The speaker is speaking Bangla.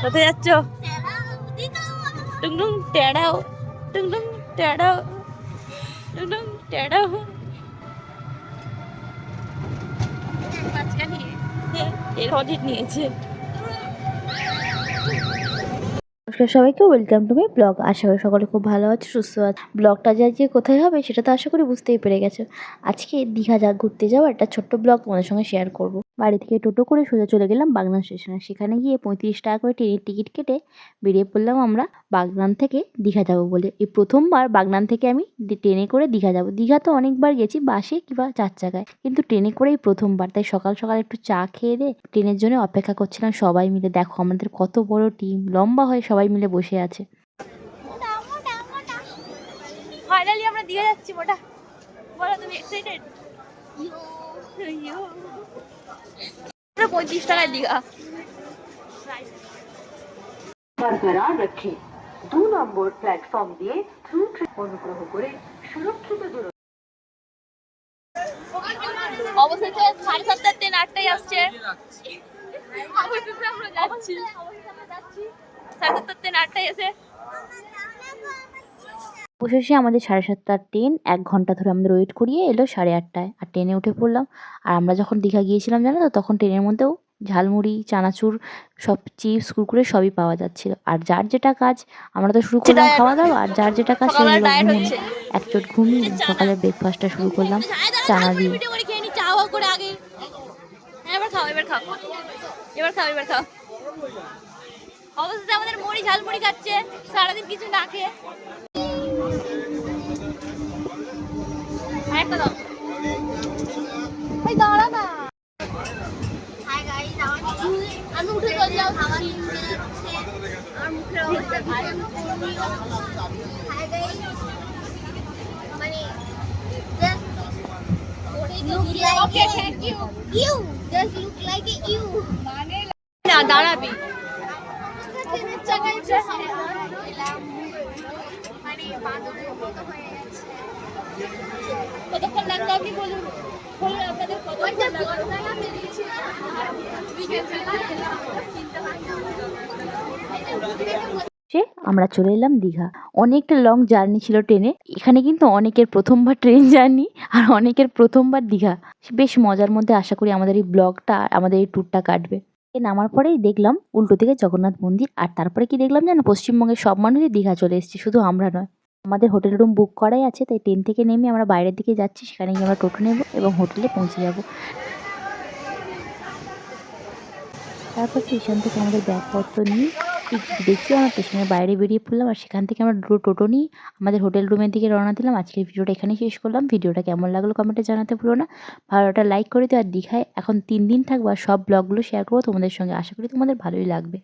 কোথায় যাচ্ছ? টুংটুং টেড়াও, টুংটুং টেড়াও, টুংটুং টেড়াও। এর অডিট নিয়েছে। নমস্কার সবাইকে, ওয়েলকাম টু মাই ব্লগ। আশা করি সকলে খুব ভালো আছে, সুস্থ আছে। ব্লগটা যে কোথায় হবে সেটা তো আশা করি বুঝতেই পেরে গেছো। আজকে দীঘা ঘুরতে যাওয়া একটা ছোট্ট ব্লগ তোমাদের সঙ্গে শেয়ার করব। বাড়ি থেকে টোটো করে সোজা চলে গেলাম বাগনান স্টেশনে। সেখানে গিয়ে 35 টাকা করে ট্রেনের টিকিট কেটে বেরিয়ে পড়লাম আমরা বাগনান থেকে দীঘা যাব বলে। এই প্রথমবার বাগনান থেকে আমি ট্রেনে করে দীঘা যাব। দীঘা তো অনেকবার গেছি বাসে কিংবা 4 চাকায়, কিন্তু ট্রেনে করেই প্রথমবার। তাই সকাল সকাল একটু চা খেয়ে দিয়ে ট্রেনের জন্য অপেক্ষা করছিলাম সবাই মিলে। দেখো আমাদের কত বড় টিম, লম্বা হয়ে সবাই মিলে বসে আছে। ফাইনালি আমরা দীঘা যাচ্ছি। মোটা বলো, তুমি এক্সাইটেড? 35 টাকায় দীঘা। বরকরার রাখে 2 নম্বর প্ল্যাটফর্ম দিয়ে থ্রু ট্রেন অনুগ্রহ করে সুরক্ষিত দূরত্ব। অবশেষে 7:30 ট্রেন 8টায় আসছে। অবশেষে আমরা যাচ্ছি। 7:30 ট্রেন 8টায় এসে অবশেষে আমাদের 7:30টার ট্রেন 1 ঘন্টা ধরে আমাদের ওয়েট করিয়ে এলো 8:30টায়। আর ট্রেনে উঠে পড়লাম। আর আমরা যখন দীঘা গিয়েছিলাম জানো তো, তখন ট্রেনের মধ্যেও ঝালমুড়ি, চানাচুর, সব চিপস, কুরকুরে সবই পাওয়া যাচ্ছিল। আর যার যেটা কাজ, আমরা তো শুরু করলাম খাওয়া দাওয়া, আর যার যেটা কাজ সেটা হলো ঘুম। এক চোট ঘুমিয়ে সকালের ব্রেকফাস্টটা শুরু করলাম চানা দিয়ে। অবশেষে আমাদের মুড়ি ঝালমুড়ি খাচ্ছে সারাদিন কিছু না খেয়ে। একটা দাও। ভাই দাঁড়া না। হাই গাইস, আমি উঠে চলে যাও। আমার মুখের অবস্থা ভাই। হাই গাইস, মানে just look like okay, thank you. You just look like you. মানে না দাঁড়াবি। মানে বাঁদরের মতো হয়ে গেছে। কতক্ষণ লাগলো আপনি বলুন? বলুন আপনাদের কতক্ষণ লাগলো? আমরা চলে এলাম দীঘা। অনেকটা লং জার্নি ছিল ট্রেনে। এখানে কিন্তু অনেকের প্রথমবার ট্রেন জার্নি, আর অনেকের প্রথমবার দীঘা। বেশ মজার মধ্যে আশা করি আমাদের এই ব্লগটা, আমাদের এই ট্যুরটা কাটবে। নামার পরেই দেখলাম উল্টো দিকে জগন্নাথ মন্দির। আর তারপরে কি দেখলাম জানো, পশ্চিমবঙ্গের সব মানুষই দীঘা চলে এসেছে, শুধু আমরা নয়। আমাদের হোটেল রুম বুক করাই আছে, তাই ট্রেন থেকে নেমে আমরা বাইরের দিকে যাচ্ছি। সেখানে গিয়ে আমরা টোটো নেব এবং হোটেলে পৌঁছে যাব। তারপর স্টেশন থেকে আমাদের ব্যাগপত্র নিয়ে ঠিক দেখি আমরা স্টেশনের বাইরে বেরিয়ে পড়লাম। আর সেখান থেকে আমরা দুটো টোটো নিয়ে আমাদের হোটেল রুমের দিকে রওনা দিলাম। আজকের ভিডিওটা এখানেই শেষ করলাম। ভিডিওটা কেমন লাগলো কমেন্টে জানাতে ভুলো না। ভালোটা লাইক করে দিও। আর দীঘায় এখন 3 দিন থাকবো, আর সব ব্লগগুলো শেয়ার করবো তোমাদের সঙ্গে। আশা করি তোমাদের ভালোই লাগবে।